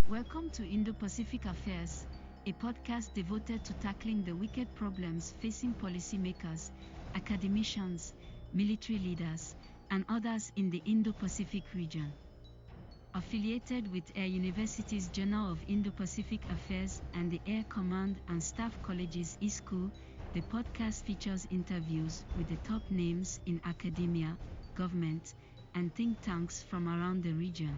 Welcome to Indo-Pacific Affairs, a podcast devoted to tackling the wicked problems facing policymakers, academicians, military leaders, and others in the Indo-Pacific region. Affiliated with Air University's Journal of Indo-Pacific Affairs and the Air Command and Staff College's eSchool, the podcast features interviews with the top names in academia, government, and think tanks from around the region.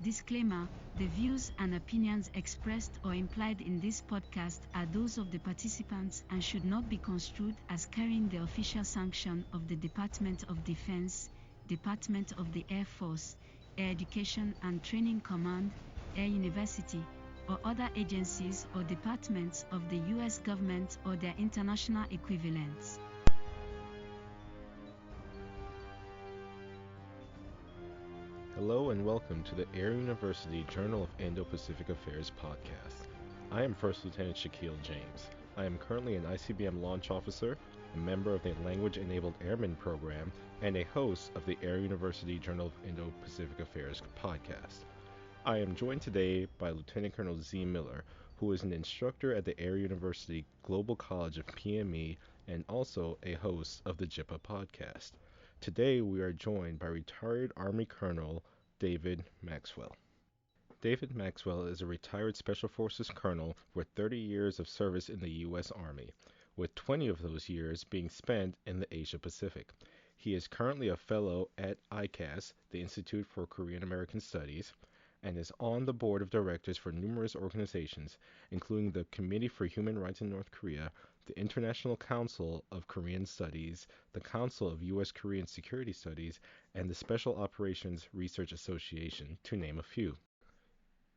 Disclaimer: the views and opinions expressed or implied in this podcast are those of the participants and should not be construed as carrying the official sanction of the Department of Defense, Department of the Air Force, Air Education and Training Command, Air University, or other agencies or departments of the U.S. government or their international equivalents. Hello and welcome to the Air University Journal of Indo-Pacific Affairs podcast. I am First Lieutenant Shaquille James. I am currently an ICBM launch officer, a member of the Language Enabled Airmen program, and a host of the Air University Journal of Indo-Pacific Affairs podcast. I am joined today by Lieutenant Colonel Z. Miller, who is an instructor at the Air University Global College of PME and also a host of the JIPA podcast. Today we are joined by retired Army Colonel David Maxwell. David Maxwell is a retired Special Forces colonel with 30 years of service in the U.S. Army, with 20 of those years being spent in the Asia Pacific. He is currently a fellow at ICAS, the Institute for Korean-American Studies, and is on the board of directors for numerous organizations, including the Committee for Human Rights in North Korea, the International Council of Korean Studies, the Council of U.S. Korean Security Studies, and the Special Operations Research Association, to name a few.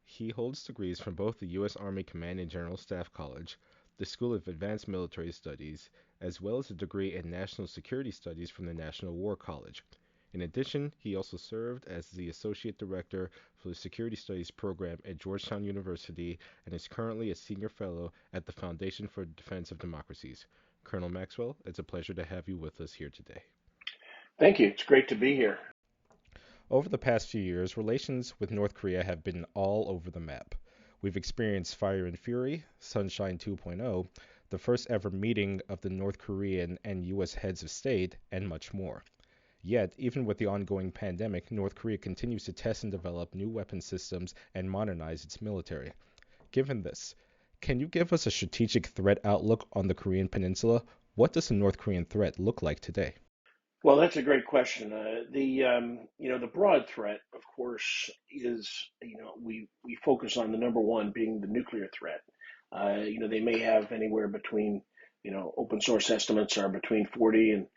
He holds degrees from both the U.S. Army Command and General Staff College, the School of Advanced Military Studies, as well as a degree in National Security Studies from the National War College. In addition, he also served as the Associate Director for the Security Studies program at Georgetown University and is currently a Senior Fellow at the Foundation for Defense of Democracies. Colonel Maxwell, it's a pleasure to have you with us here today. Thank you. It's great to be here. Over the past few years, relations with North Korea have been all over the map. We've experienced Fire and Fury, Sunshine 2.0, the first ever meeting of the North Korean and U.S. heads of state, and much more. Yet, even with the ongoing pandemic, North Korea continues to test and develop new weapon systems and modernize its military. Given this, can you give us a strategic threat outlook on the Korean Peninsula? What does the North Korean threat look like today? Well, that's a great question. The broad threat, of course, is we focus on the number one being the nuclear threat. They may have anywhere between open source estimates are between 40 and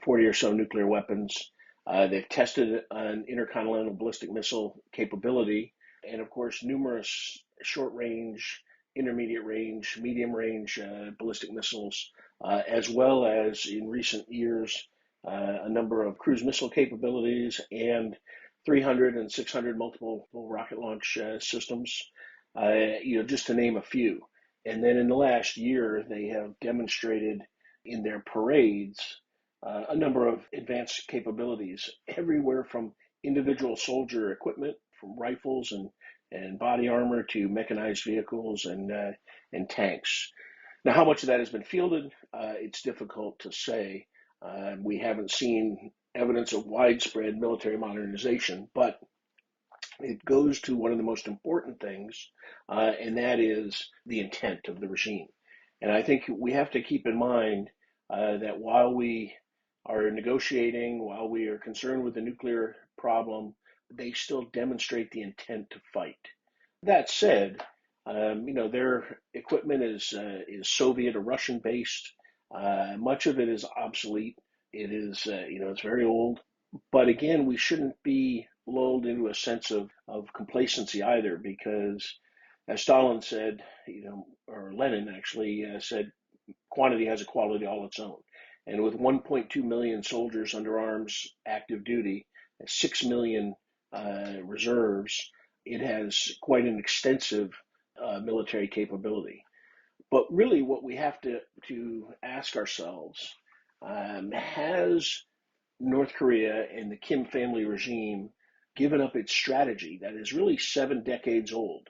40 or so nuclear weapons. They've tested an intercontinental ballistic missile capability, and of course, numerous short range, intermediate range, medium range ballistic missiles, as well as in recent years, a number of cruise missile capabilities and 300 and 600 multiple rocket launch systems, just to name a few. And then in the last year, they have demonstrated in their parades a number of advanced capabilities, everywhere from individual soldier equipment, from rifles and body armor to mechanized vehicles and tanks. Now, how much of that has been fielded, it's difficult to say. We haven't seen evidence of widespread military modernization, but it goes to one of the most important things, and that is the intent of the regime. And I think we have to keep in mind that while we are negotiating, while we are concerned with the nuclear problem, they still demonstrate the intent to fight. That said, their equipment is Soviet or Russian based. Much of it is obsolete. It is, it's very old. But again, we shouldn't be lulled into a sense of complacency either, because as Stalin said, or Lenin actually said, quantity has a quality all its own. And with 1.2 million soldiers under arms, active duty, 6 million reserves, it has quite an extensive military capability. But really what we have to ask ourselves, has North Korea and the Kim family regime given up its strategy that is really 7 decades old,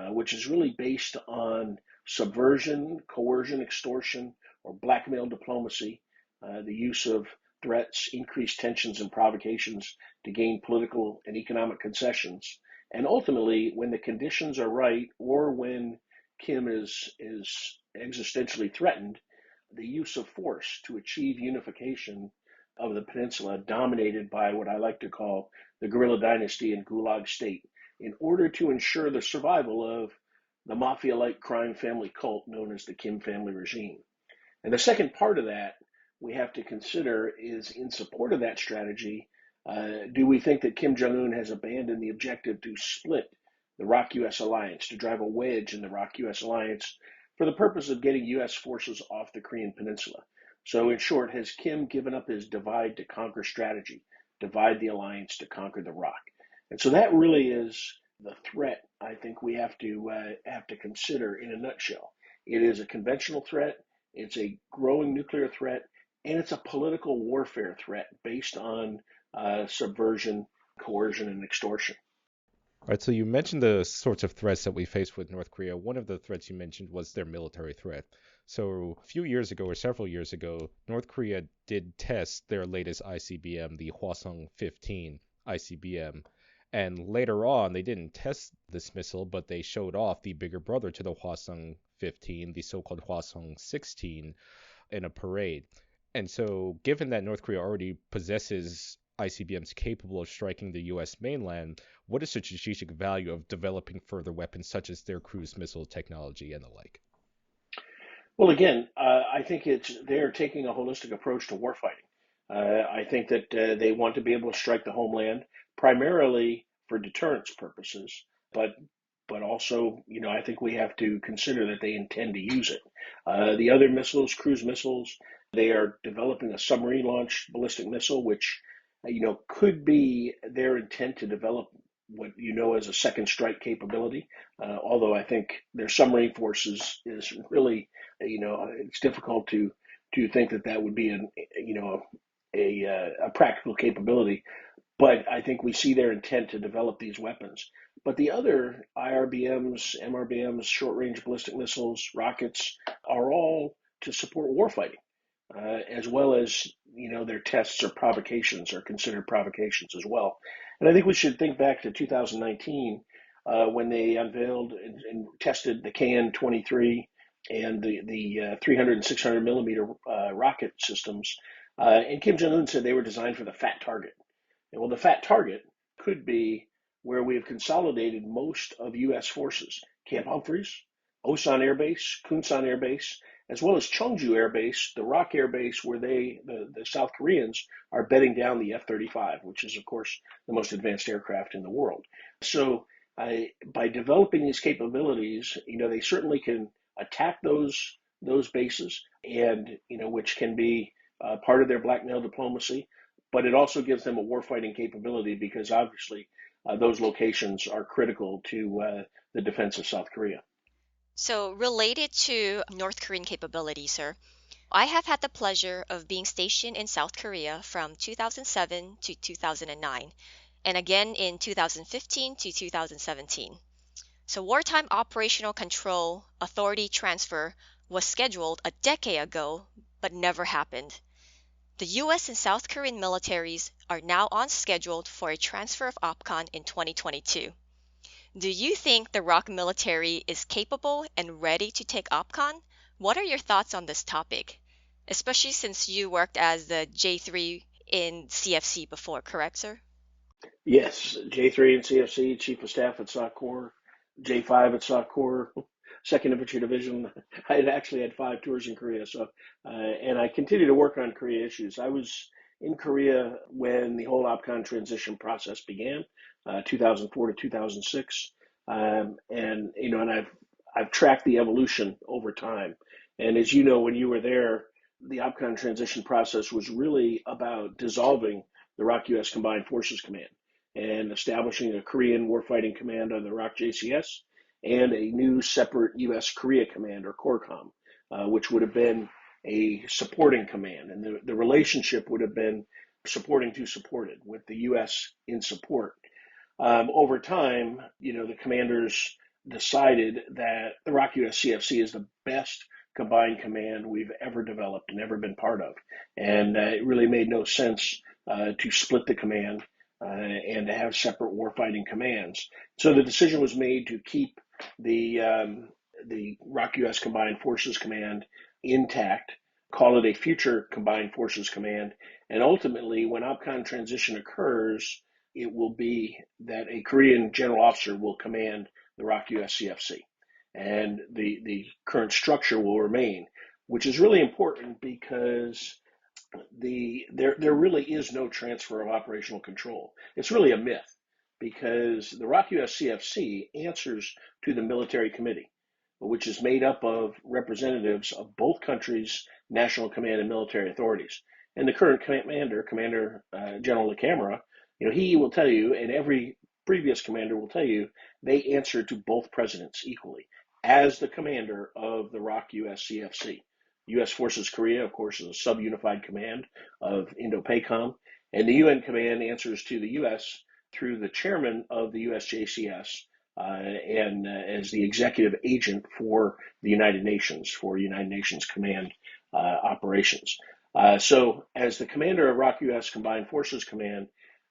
which is really based on subversion, coercion, extortion, or blackmail diplomacy, the use of threats, increased tensions and provocations to gain political and economic concessions. And ultimately, when the conditions are right or when Kim is existentially threatened, the use of force to achieve unification of the peninsula dominated by what I like to call the guerrilla dynasty and gulag state in order to ensure the survival of the mafia-like crime family cult known as the Kim family regime. And the second part of that we have to consider is in support of that strategy, do we think that Kim Jong-un has abandoned the objective to split the ROK-US alliance, to drive a wedge in the ROK-US alliance for the purpose of getting U.S. forces off the Korean peninsula? So in short, has Kim given up his divide to conquer strategy, divide the alliance to conquer the ROK? And so that really is the threat I think we have to consider in a nutshell. It is a conventional threat, it's a growing nuclear threat, and it's a political warfare threat based on subversion, coercion, and extortion. All right, so you mentioned the sorts of threats that we face with North Korea. One of the threats you mentioned was their military threat. So a few years ago, or several years ago, North Korea did test their latest ICBM, the Hwasong-15 ICBM. And later on, they didn't test this missile, but they showed off the bigger brother to the Hwasong-15, the so-called Hwasong-16, in a parade. And so given that North Korea already possesses ICBMs capable of striking the U.S. mainland, what is the strategic value of developing further weapons such as their cruise missile technology and the like? Well, again, I think they're taking a holistic approach to warfighting. I think that they want to be able to strike the homeland primarily for deterrence purposes, but also, I think we have to consider that they intend to use it. The other missiles, cruise missiles, they are developing a submarine-launched ballistic missile, which, could be their intent to develop what you know as a second strike capability. Although I think their submarine force is really, it's difficult to think that would be a practical capability. But I think we see their intent to develop these weapons. But the other IRBMs, MRBMs, short-range ballistic missiles, rockets are all to support warfighting, as well as their tests or provocations are considered provocations as well. And I think we should think back to 2019 when they unveiled and tested the KN-23 and the 300 and 600 millimeter rocket systems. And Kim Jong-un said they were designed for the fat target. And well, the fat target could be where we have consolidated most of U.S. forces: Camp Humphreys, Osan Air Base, Kunsan Air Base, as well as Cheongju Air Base, the ROK Air Base, where the South Koreans are bedding down the F-35, which is, of course, the most advanced aircraft in the world. So by developing these capabilities, they certainly can attack those bases, and which can be part of their blackmail diplomacy. But it also gives them a warfighting capability because obviously those locations are critical to the defense of South Korea. So related to North Korean capability, sir, I have had the pleasure of being stationed in South Korea from 2007 to 2009, and again in 2015 to 2017. So wartime operational control authority transfer was scheduled a decade ago, but never happened. The US and South Korean militaries are now on schedule for a transfer of OPCON in 2022. Do you think the ROK military is capable and ready to take OPCON? What are your thoughts on this topic? Especially since you worked as the J3 in CFC before, correct, sir? Yes, J3 in CFC, Chief of Staff at SOC Corps, J5 at SOC Corps, 2nd Infantry Division. I had actually had 5 tours in Korea, and I continue to work on Korea issues. I was in Korea when the whole OPCON transition process began, 2004 to 2006, and I've tracked the evolution over time. And as you know, when you were there, the OPCON transition process was really about dissolving the ROK-US Combined Forces Command and establishing a Korean Warfighting Command under the ROK JCS and a new separate U.S. Korea Command, or CORCOM, which would have been a supporting command. And the relationship would have been supporting to supported, with the U.S. in support. Over time, the commanders decided that the ROK-US CFC is the best combined command we've ever developed and ever been part of. And it really made no sense to split the command and to have separate warfighting commands. So the decision was made to keep the ROK-US Combined Forces Command intact, call it a future Combined Forces Command, and ultimately, when OPCON transition occurs, it will be that a Korean general officer will command the ROK-US CFC, and the current structure will remain, which is really important because there really is no transfer of operational control. It's really a myth because the ROK-US CFC answers to the military committee, which is made up of representatives of both countries' national command and military authorities. And the current commander, Commander General LaCamera, he will tell you, and every previous commander will tell you, they answer to both presidents equally as the commander of the ROK-US CFC. U.S. Forces Korea, of course, is a sub-unified command of Indo-PACOM, and the UN command answers to the U.S. through the chairman of the USJCS and as the executive agent for the United Nations, for United Nations Command operations. So as the commander of ROK-US Combined Forces Command,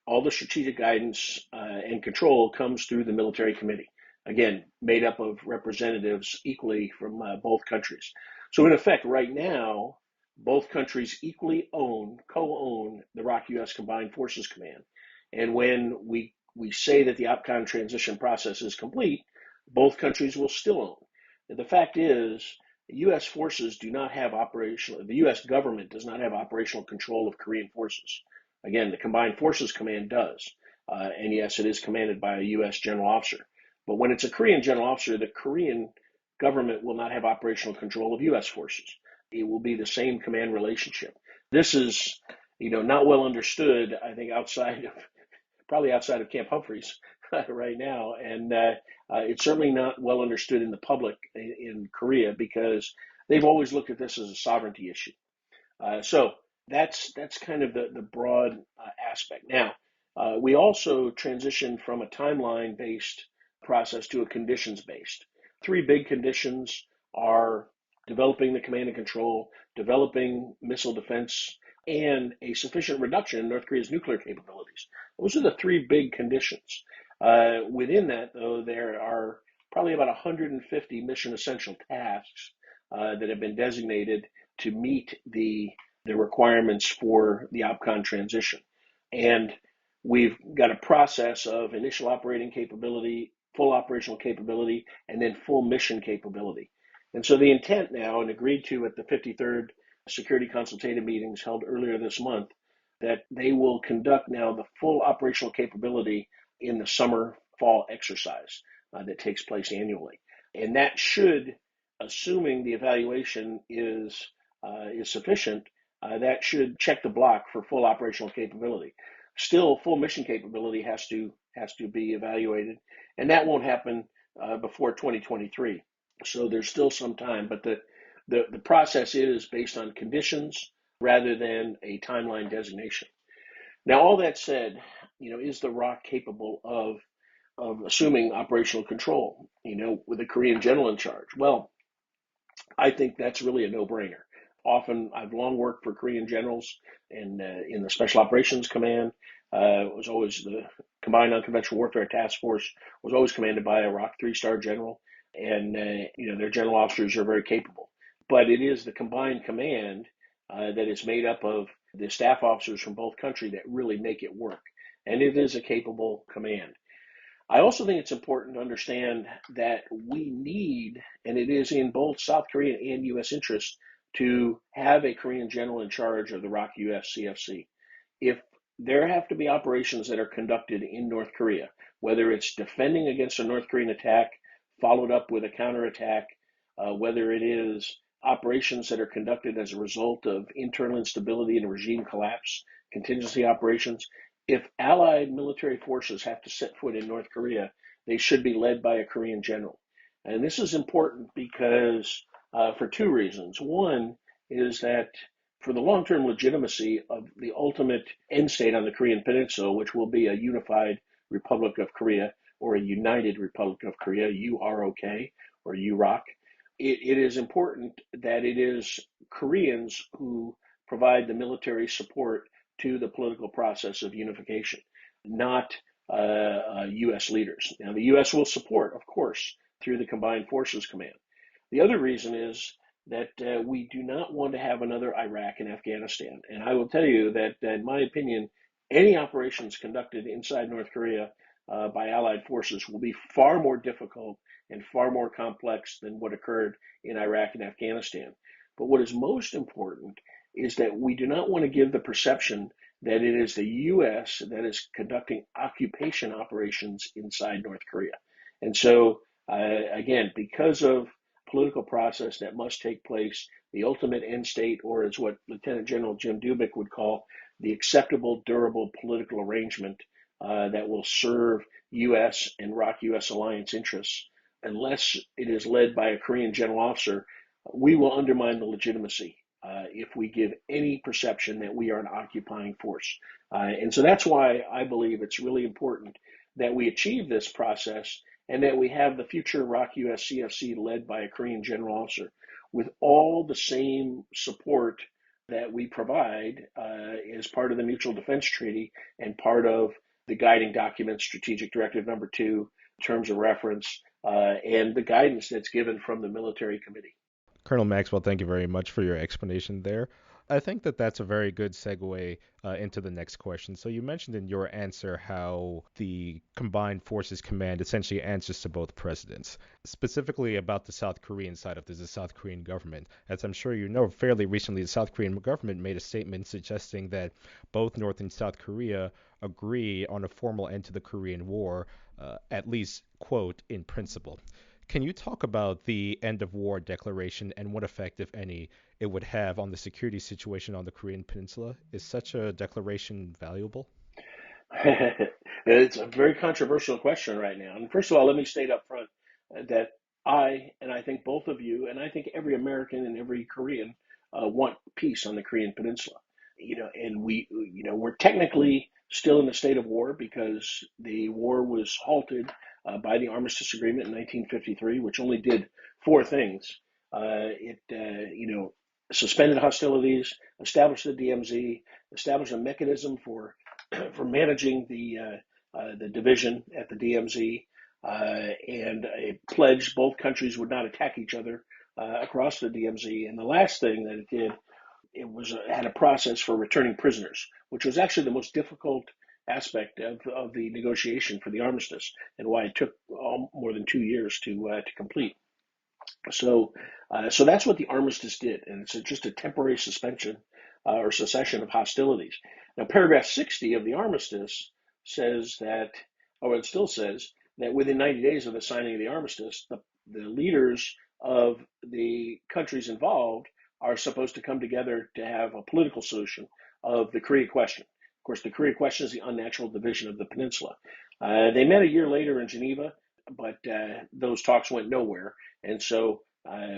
all the strategic guidance and control comes through the military committee, again, made up of representatives equally from both countries. So in effect, right now, both countries equally co-own the ROK-US Combined Forces Command. And when we say that the OPCON transition process is complete, both countries will still own. The fact is, U.S. forces do not have the U.S. government does not have operational control of Korean forces. Again, the Combined Forces Command does. And yes, it is commanded by a U.S. general officer. But when it's a Korean general officer, the Korean government will not have operational control of U.S. forces. It will be the same command relationship. This is, not well understood, I think, probably outside of Camp Humphreys right now. And it's certainly not well understood in the public in Korea because they've always looked at this as a sovereignty issue. So that's kind of the broad aspect. Now, we also transitioned from a timeline-based process to a conditions-based. Three big conditions are developing the command and control, developing missile defense, and a sufficient reduction in North Korea's nuclear capabilities. Those are the three big conditions. Within that, though, there are probably about 150 mission essential tasks that have been designated to meet the requirements for the OPCON transition. And we've got a process of initial operating capability, full operational capability, and then full mission capability. And so the intent now, and agreed to at the 53rd Security Consultative meetings held earlier this month, that they will conduct now the full operational capability in the summer-fall exercise that takes place annually. And that should, assuming the evaluation is sufficient, that should check the block for full operational capability. Still, full mission capability has to be evaluated, and that won't happen before 2023. So there's still some time, but the process is based on conditions rather than a timeline designation. Now, all that said, is the ROK capable of assuming operational control, with a Korean general in charge? Well, I think that's really a no-brainer. Often, I've long worked for Korean generals in the Special Operations Command. It was always the Combined Unconventional Warfare Task Force was always commanded by a ROK 3-star general, and their general officers are very capable. But it is the combined command that is made up of the staff officers from both countries that really make it work, and it is a capable command. I also think it's important to understand that we need, and it is in both South Korean and U.S. interest, to have a Korean general in charge of the ROK-US CFC. If there have to be operations that are conducted in North Korea, whether it's defending against a North Korean attack, followed up with a counterattack, whether it is operations that are conducted as a result of internal instability and regime collapse, contingency operations, if Allied military forces have to set foot in North Korea, they should be led by a Korean general. And this is important because for two reasons. One is that for the long-term legitimacy of the ultimate end state on the Korean Peninsula, which will be a unified Republic of Korea or a United Republic of Korea, UROK or UROK. It is important that it is Koreans who provide the military support to the political process of unification, not U.S. leaders. Now, the U.S. will support, of course, through the Combined Forces Command. The other reason is that we do not want to have another Iraq and Afghanistan. And I will tell you that, in my opinion, any operations conducted inside North Korea by Allied forces will be far more difficult and far more complex than what occurred in Iraq and Afghanistan. But what is most important is that we do not want to give the perception that it is the U.S. that is conducting occupation operations inside North Korea. And so, again, because of political process that must take place, the ultimate end state, or as what Lieutenant General Jim Dubik would call the acceptable, durable political arrangement that will serve U.S. and ROK-U.S. alliance interests, unless it is led by a Korean general officer, we will undermine the legitimacy if we give any perception that we are an occupying force. And so that's why I believe it's really important that we achieve this process and that we have the future ROK-U.S. CFC led by a Korean general officer with all the same support that we provide as part of the Mutual Defense Treaty and part of the guiding document, Strategic Directive Number 2, Terms of Reference, and the guidance that's given from the Military Committee. Colonel Maxwell, thank you very much for your explanation there. I think that that's a very good segue into the next question. So you mentioned in your answer how the Combined Forces Command essentially answers to both presidents, specifically about the South Korean side of this, the South Korean government. As I'm sure you know, fairly recently, the South Korean government made a statement suggesting that both North and South Korea agree on a formal end to the Korean War, at least, quote, in principle. Can you talk about the end of war declaration and what effect, if any, it would have on the security situation on the Korean Peninsula? Is such a declaration valuable? It's a very controversial question right now. And first of all, let me state up front that I think both of you, and I think every American and every Korean want peace on the Korean Peninsula. And we're technically still in a state of war because the war was halted by the Armistice Agreement in 1953, which only did four things. It suspended hostilities, established the DMZ, established a mechanism for managing the division at the DMZ, and it pledged both countries would not attack each other across the DMZ. And the last thing that it did, had a process for returning prisoners, which was actually the most difficult aspect of the negotiation for the armistice, and why it took more than 2 years to complete. So that's what the armistice did, and it's just a temporary suspension or cessation of hostilities. Now, paragraph 60 of the armistice says that, or it still says that within 90 days of the signing of the armistice, the leaders of the countries involved are supposed to come together to have a political solution of the Korea question. Of course, the Korea question is the unnatural division of the peninsula. They met a year later in Geneva, but those talks went nowhere. And so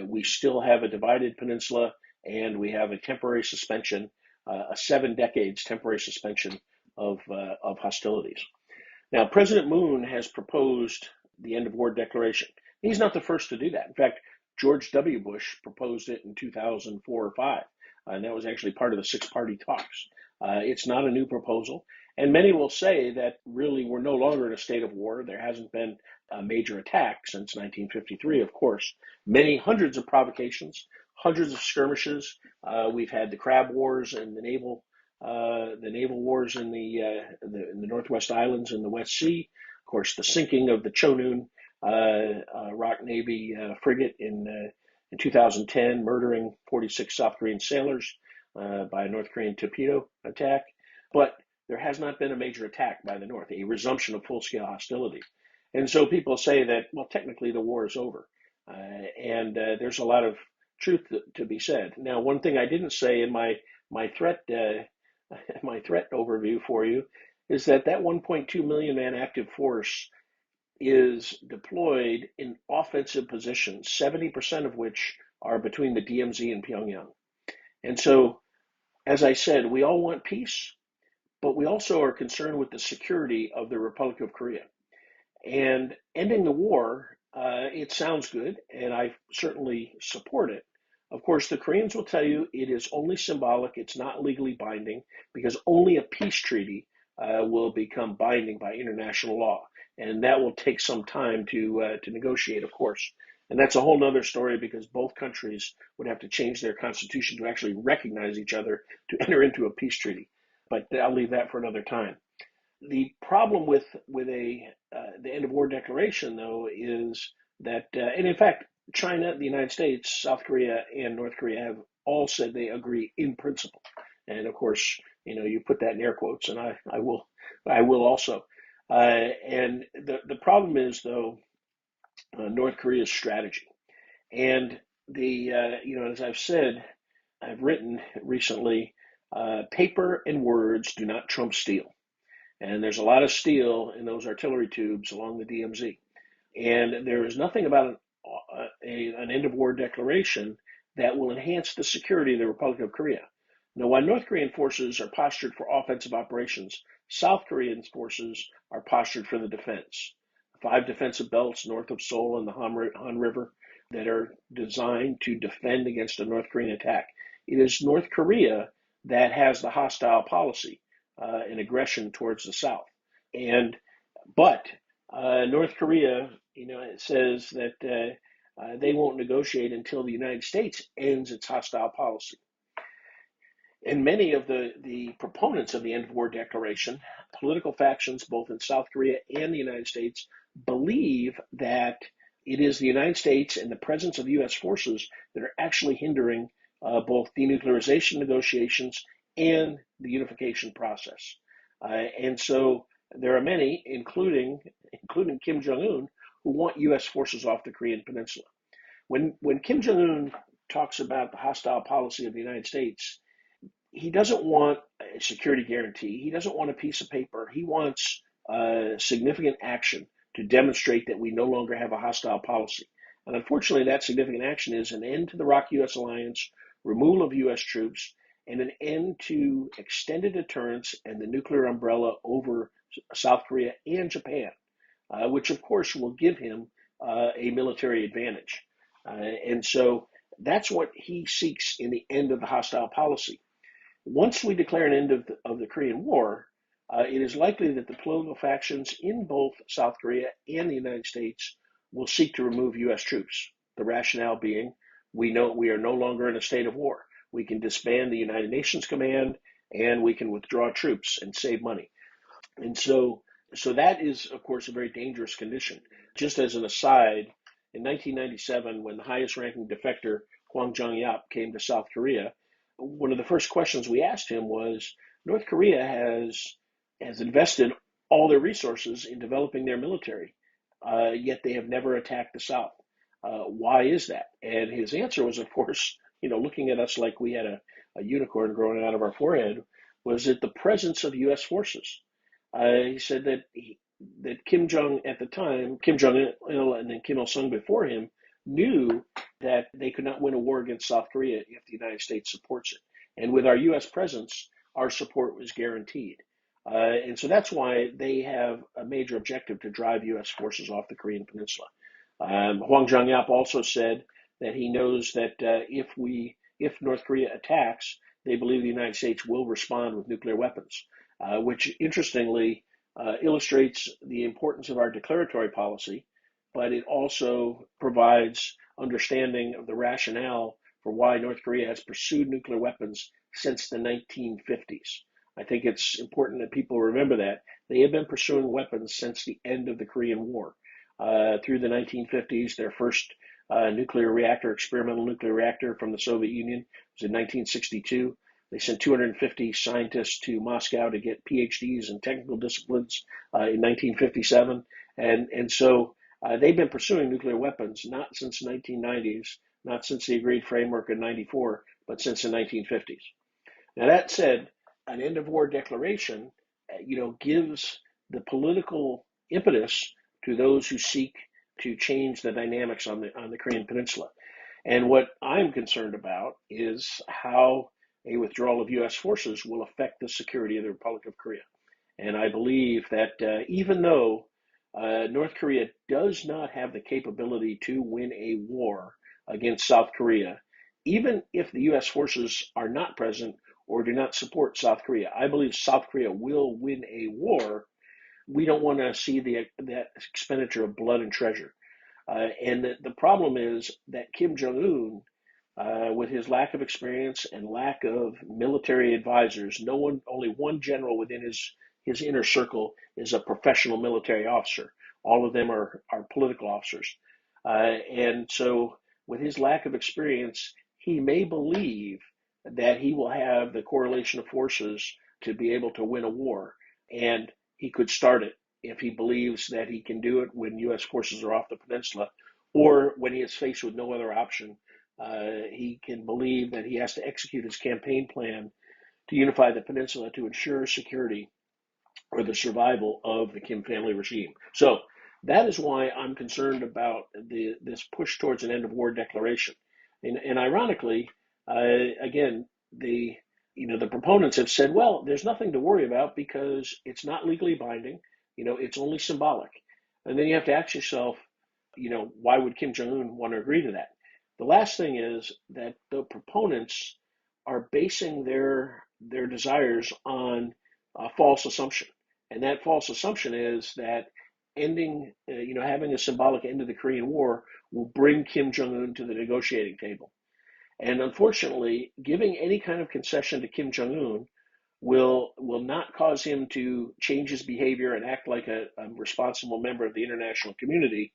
we still have a divided peninsula, and we have a temporary suspension, a 7 decades temporary suspension of hostilities. Now, President Moon has proposed the end of war declaration. He's not the first to do that. In fact, George W. Bush proposed it in 2004 or 5, and that was actually part of the six-party talks. It's not a new proposal, and many will say that really we're no longer in a state of war. There hasn't been a major attack since 1953, of course. Hundreds of provocations, hundreds of skirmishes. We've had the crab wars and the naval wars in the Northwest Islands and the West Sea. Of course, the sinking of the Chonoon ROK Navy frigate in 2010, murdering 46 South Korean sailors by a North Korean torpedo attack. But there has not been a major attack by the North, a resumption of full-scale hostility. And so people say that, well, technically the war is over. And there's a lot of truth to be said. Now, one thing I didn't say in my threat overview for you is that 1.2 million man active force is deployed in offensive positions, 70% of which are between the DMZ and Pyongyang. And so, as I said, we all want peace, but we also are concerned with the security of the Republic of Korea. And ending the war, it sounds good, and I certainly support it. Of course, the Koreans will tell you it is only symbolic, it's not legally binding, because only a peace treaty will become binding by international law. And that will take some time to negotiate, of course. And that's a whole other story because both countries would have to change their constitution to actually recognize each other to enter into a peace treaty. But I'll leave that for another time. The problem with the end of war declaration, though, is that, and in fact, China, the United States, South Korea, and North Korea have all said they agree in principle. And of course, you put that in air quotes, and I will also. And the problem is, though, North Korea's strategy. And as I've said, I've written recently, paper and words do not trump steel. And there's a lot of steel in those artillery tubes along the DMZ. And there is nothing about an end of war declaration that will enhance the security of the Republic of Korea. Now, while North Korean forces are postured for offensive operations, South Korean forces are postured for the defense. 5 defensive belts north of Seoul and the Han River that are designed to defend against a North Korean attack. It is North Korea that has the hostile policy and aggression towards the South. But North Korea, it says that they won't negotiate until the United States ends its hostile policy. And many of the proponents of the end of war declaration, political factions both in South Korea and the United States, believe that it is the United States and the presence of U.S. forces that are actually hindering both denuclearization negotiations and the unification process. And so there are many, including Kim Jong-un, who want U.S. forces off the Korean Peninsula. When Kim Jong-un talks about the hostile policy of the United States, he doesn't want a security guarantee. He doesn't want a piece of paper. He wants significant action to demonstrate that we no longer have a hostile policy. And unfortunately, that significant action is an end to the ROK-U.S. alliance, removal of U.S. troops, and an end to extended deterrence and the nuclear umbrella over South Korea and Japan, which of course will give him a military advantage. And so that's what he seeks in the end of the hostile policy. Once we declare an end of the Korean War, it is likely that the political factions in both South Korea and the United States will seek to remove U.S. troops. The rationale being, we know we are no longer in a state of war. We can disband the United Nations Command and we can withdraw troops and save money. And so that is, of course, a very dangerous condition. Just as an aside, in 1997, when the highest ranking defector, Hwang Jung-yap, came to South Korea, one of the first questions we asked him was, North Korea has invested all their resources in developing their military, yet they have never attacked the South. Why is that? And his answer was, of course, looking at us like we had a unicorn growing out of our forehead, was that the presence of U.S. forces. He said that Kim Jong at the time, Kim Jong-il and then Kim Il-sung before him, knew that they could not win a war against South Korea if the United States supports it. And with our U.S. presence, our support was guaranteed. And so that's why they have a major objective to drive U.S. forces off the Korean Peninsula. Hwang Jung-yap also said that he knows that if North Korea attacks, they believe the United States will respond with nuclear weapons, which interestingly illustrates the importance of our declaratory policy, but it also provides understanding of the rationale for why North Korea has pursued nuclear weapons since the 1950s. I think it's important that people remember that. They have been pursuing weapons since the end of the Korean War. Through the 1950s, their first experimental nuclear reactor from the Soviet Union was in 1962. They sent 250 scientists to Moscow to get PhDs in technical disciplines in 1957. And so they've been pursuing nuclear weapons, not since the 1990s, not since the agreed framework in 94, but since the 1950s. Now, that said, an end of war declaration, gives the political impetus to those who seek to change the dynamics on the Korean Peninsula. And what I'm concerned about is how a withdrawal of U.S. forces will affect the security of the Republic of Korea. And I believe that even though North Korea does not have the capability to win a war against South Korea, even if the U.S. forces are not present or do not support South Korea, I believe South Korea will win a war. We don't want to see that expenditure of blood and treasure. And the problem is that Kim Jong-un, with his lack of experience and lack of military advisors, only one general within his inner circle is a professional military officer. All of them are political officers. And so with his lack of experience, he may believe that he will have the correlation of forces to be able to win a war. And he could start it if he believes that he can do it when U.S. forces are off the peninsula, or when he is faced with no other option. He can believe that he has to execute his campaign plan to unify the peninsula to ensure security or the survival of the Kim family regime. So that is why I'm concerned about this push towards an end of war declaration. And ironically, again, the proponents have said, well, there's nothing to worry about because it's not legally binding. It's only symbolic. And then you have to ask yourself, why would Kim Jong-un want to agree to that? The last thing is that the proponents are basing their desires on a false assumption. And that false assumption is that having a symbolic end of the Korean War will bring Kim Jong-un to the negotiating table. And unfortunately, giving any kind of concession to Kim Jong-un will not cause him to change his behavior and act like a responsible member of the international community.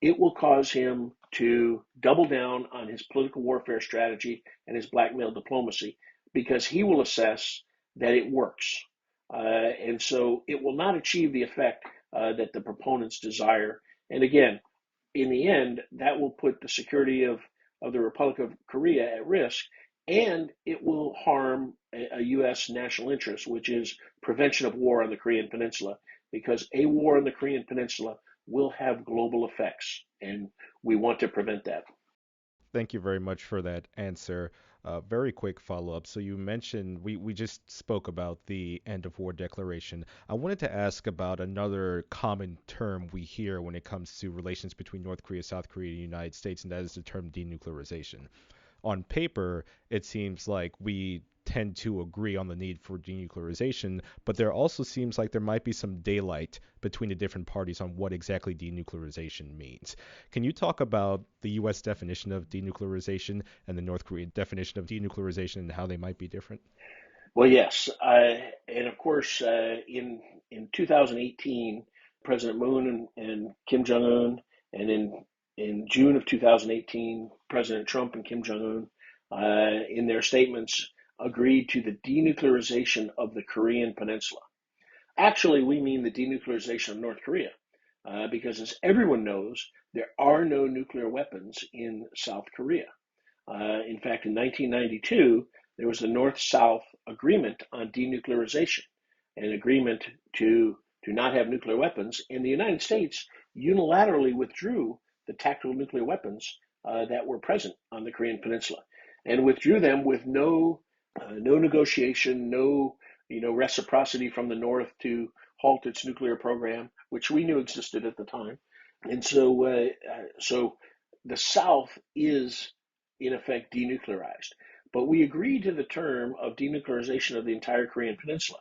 It will cause him to double down on his political warfare strategy and his blackmail diplomacy, because he will assess that it works. And so it will not achieve the effect that the proponents desire. And again, in the end, that will put the security of the Republic of Korea at risk, and it will harm a U.S. national interest, which is prevention of war on the Korean Peninsula, because a war on the Korean Peninsula will have global effects, and we want to prevent that. Thank you very much for that answer. Very quick follow-up. So you mentioned we just spoke about the end of war declaration. I wanted to ask about another common term we hear when it comes to relations between North Korea, South Korea, and the United States, and that is the term denuclearization. On paper, it seems like we tend to agree on the need for denuclearization, but there also seems like there might be some daylight between the different parties on what exactly denuclearization means. Can you talk about the U.S. definition of denuclearization and the North Korean definition of denuclearization and how they might be different? Well, yes. And of course, in 2018, President Moon and Kim Jong-un, and in June of 2018, President Trump and Kim Jong-un, in their statements, agreed to the denuclearization of the Korean Peninsula. Actually, we mean the denuclearization of North Korea, because as everyone knows, there are no nuclear weapons in South Korea. In fact, in 1992, there was the North-South Agreement on Denuclearization, an agreement to not have nuclear weapons, and the United States unilaterally withdrew the tactical nuclear weapons that were present on the Korean Peninsula, and withdrew them with no negotiation, no reciprocity from the North to halt its nuclear program, which we knew existed at the time. And so the South is in effect denuclearized. But we agreed to the term of denuclearization of the entire Korean Peninsula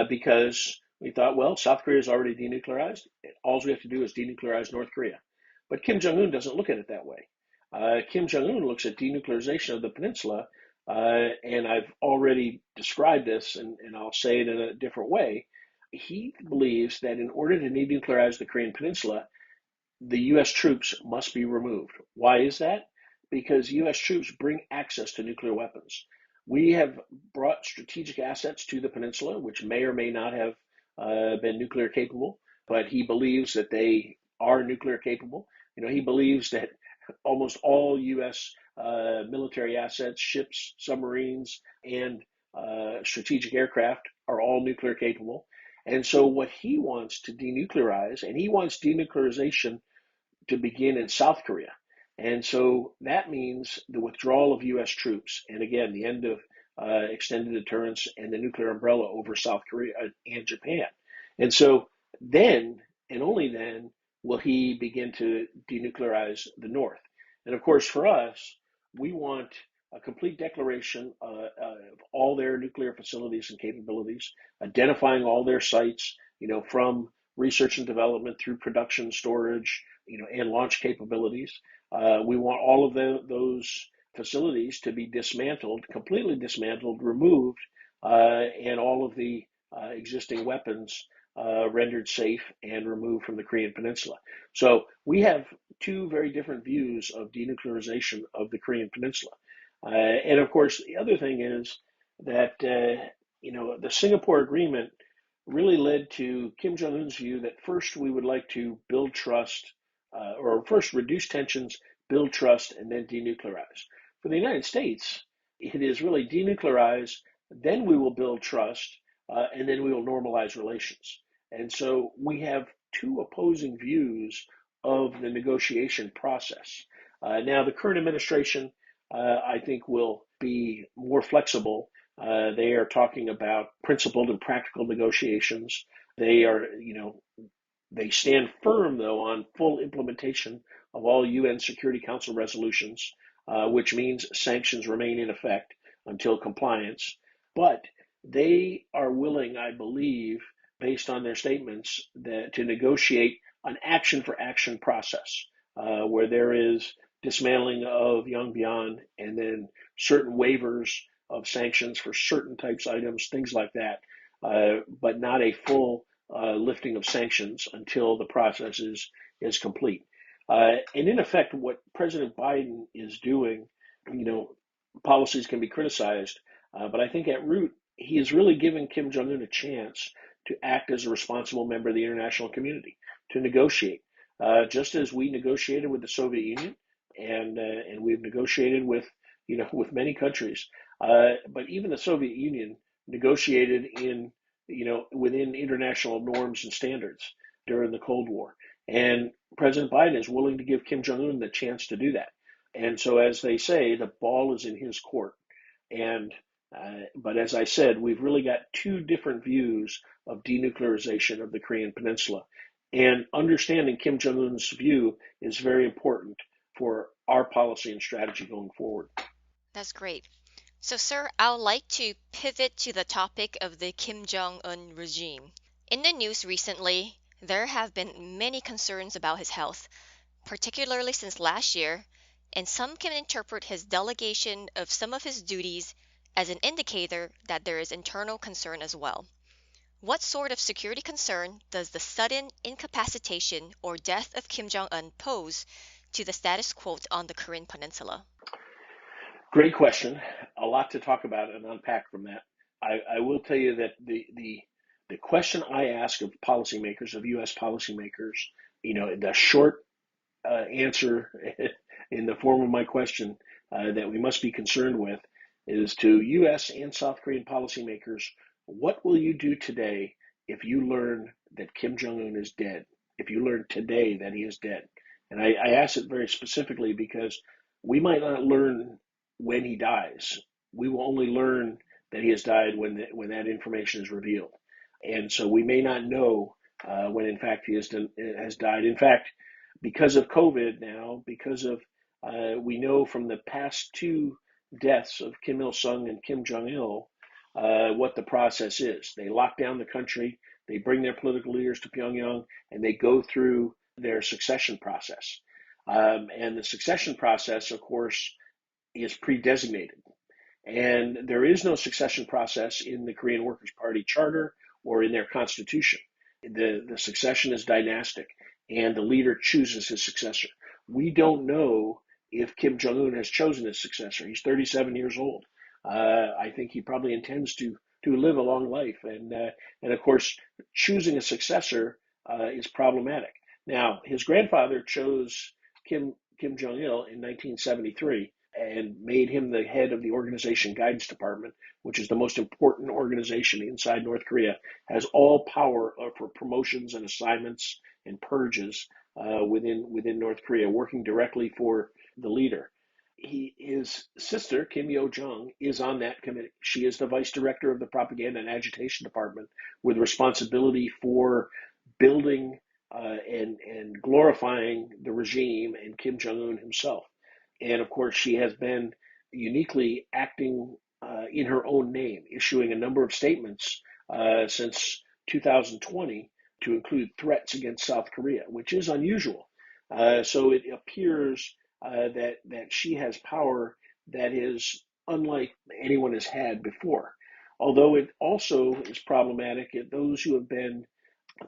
because we thought, well, South Korea is already denuclearized. All we have to do is denuclearize North Korea. But Kim Jong-un doesn't look at it that way. Kim Jong-un looks at denuclearization of the peninsula, and I've already described this, and I'll say it in a different way. He believes that in order to denuclearize the Korean Peninsula, the U.S. troops must be removed. Why is that? Because U.S. troops bring access to nuclear weapons. We have brought strategic assets to the peninsula, which may or may not have been nuclear capable, but he believes that they are nuclear capable. He believes that almost all U.S. Military assets, ships, submarines, and strategic aircraft are all nuclear capable. And so what he wants to denuclearize, and he wants denuclearization to begin in South Korea. And so that means the withdrawal of U.S. troops, and again, the end of extended deterrence and the nuclear umbrella over South Korea and Japan. And so then, and only then, will he begin to denuclearize the North. And of course, for us, we want a complete declaration of all their nuclear facilities and capabilities, identifying all their sites, from research and development through production, storage, and launch capabilities. We want all of those facilities to be dismantled, completely dismantled, removed, and all of the existing weapons rendered safe and removed from the Korean Peninsula. So we have two very different views of denuclearization of the Korean Peninsula. And of course, the other thing is that, the Singapore Agreement really led to Kim Jong-un's view that first we would like to build trust, or first reduce tensions, build trust, and then denuclearize. For the United States, it is really denuclearize, then we will build trust, and then we will normalize relations. And so we have two opposing views of the negotiation process. Now, the current administration, I think, will be more flexible. They are talking about principled and practical negotiations. They are, they stand firm, though, on full implementation of all UN Security Council resolutions, which means sanctions remain in effect until compliance. But they are willing, I believe, based on their statements, to negotiate an action for action process, where there is dismantling of Yongbyon and then certain waivers of sanctions for certain types of items, things like that, but not a full lifting of sanctions until the process is complete. And in effect, what President Biden is doing, policies can be criticized, but I think at root, he is really giving Kim Jong-un a chance to act as a responsible member of the international community, to negotiate, just as we negotiated with the Soviet Union, and we've negotiated with many countries. But even the Soviet Union negotiated within international norms and standards during the Cold War. And President Biden is willing to give Kim Jong-un the chance to do that. And so, as they say, the ball is in his court. And but as I said, we've really got two different views of denuclearization of the Korean Peninsula. And understanding Kim Jong-un's view is very important for our policy and strategy going forward. That's great. So, sir, I would like to pivot to the topic of the Kim Jong-un regime. In the news recently, there have been many concerns about his health, particularly since last year, and some can interpret his delegation of some of his duties as an indicator that there is internal concern as well. What sort of security concern does the sudden incapacitation or death of Kim Jong-un pose to the status quo on the Korean Peninsula? Great question. A lot to talk about and unpack from that. I will tell you that the question I ask of policymakers, of U.S. policymakers, the short answer in the form of my question that we must be concerned with is to U.S. and South Korean policymakers: what will you do today if you learn that Kim Jong-un is dead? If you learn today that he is dead? And I ask it very specifically because we might not learn when he dies. We will only learn that he has died when that information is revealed. And so we may not know when in fact he has died. In fact, because of COVID now, because of we know from the past two deaths of Kim Il-sung and Kim Jong-il what the process is. They lock down the country, they bring their political leaders to Pyongyang, and they go through their succession process. And the succession process, of course, is pre-designated. And there is no succession process in the Korean Workers' Party charter or in their constitution. The succession is dynastic, and the leader chooses his successor. We don't know if Kim Jong-un has chosen his successor. He's 37 years old. I think he probably intends to live a long life. And of course, choosing a successor is problematic. Now, his grandfather chose Kim Jong-il in 1973 and made him the head of the Organization Guidance Department, which is the most important organization inside North Korea, has all power for promotions and assignments and purges within North Korea, working directly for the leader. his sister, Kim Yo-jong, is on that committee. She is the vice director of the propaganda and agitation department with responsibility for building and glorifying the regime and Kim Jong-un himself. And of course, she has been uniquely acting in her own name, issuing a number of statements since 2020 to include threats against South Korea, which is unusual. So it appears that she has power that is unlike anyone has had before. Although it also is problematic at those who have been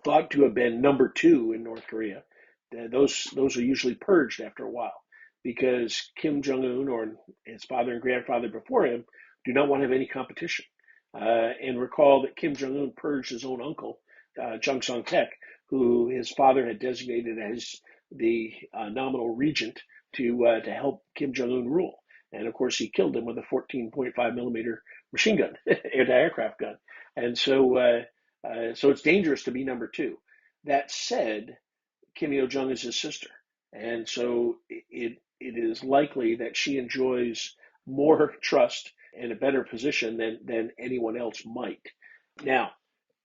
thought to have been number two in North Korea. Those are usually purged after a while because Kim Jong Un or his father and grandfather before him do not want to have any competition. And recall that Kim Jong Un purged his own uncle, Jung Song Taek, who his father had designated as the nominal regent to help Kim Jong Un rule. And of course, he killed him with a 14.5 millimeter machine gun, anti-aircraft gun. And so it's dangerous to be number two. That said, Kim Yo Jong is his sister, and so it is likely that she enjoys more trust and a better position than anyone else might. Now,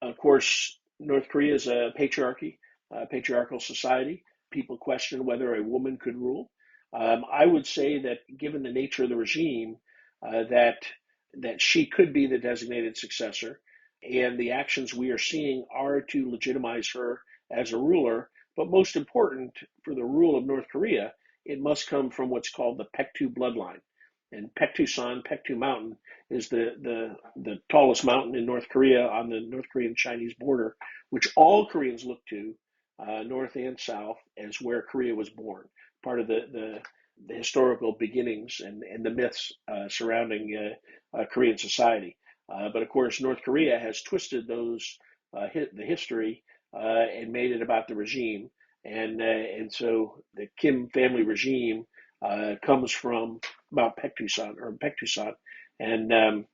of course, North Korea is a patriarchal society. People question whether a woman could rule. I would say that given the nature of the regime, that she could be the designated successor, and the actions we are seeing are to legitimize her as a ruler. But most important for the rule of North Korea, it must come from what's called the Paektu bloodline. And Paektusan, Paektu Mountain, is the tallest mountain in North Korea on the North Korean-Chinese border, which all Koreans look to, north and south, as where Korea was born. Part of the historical beginnings and the myths surrounding Korean society. But of course, North Korea has twisted the history and made it about the regime, and so the Kim family regime comes from Mount Paektusan, and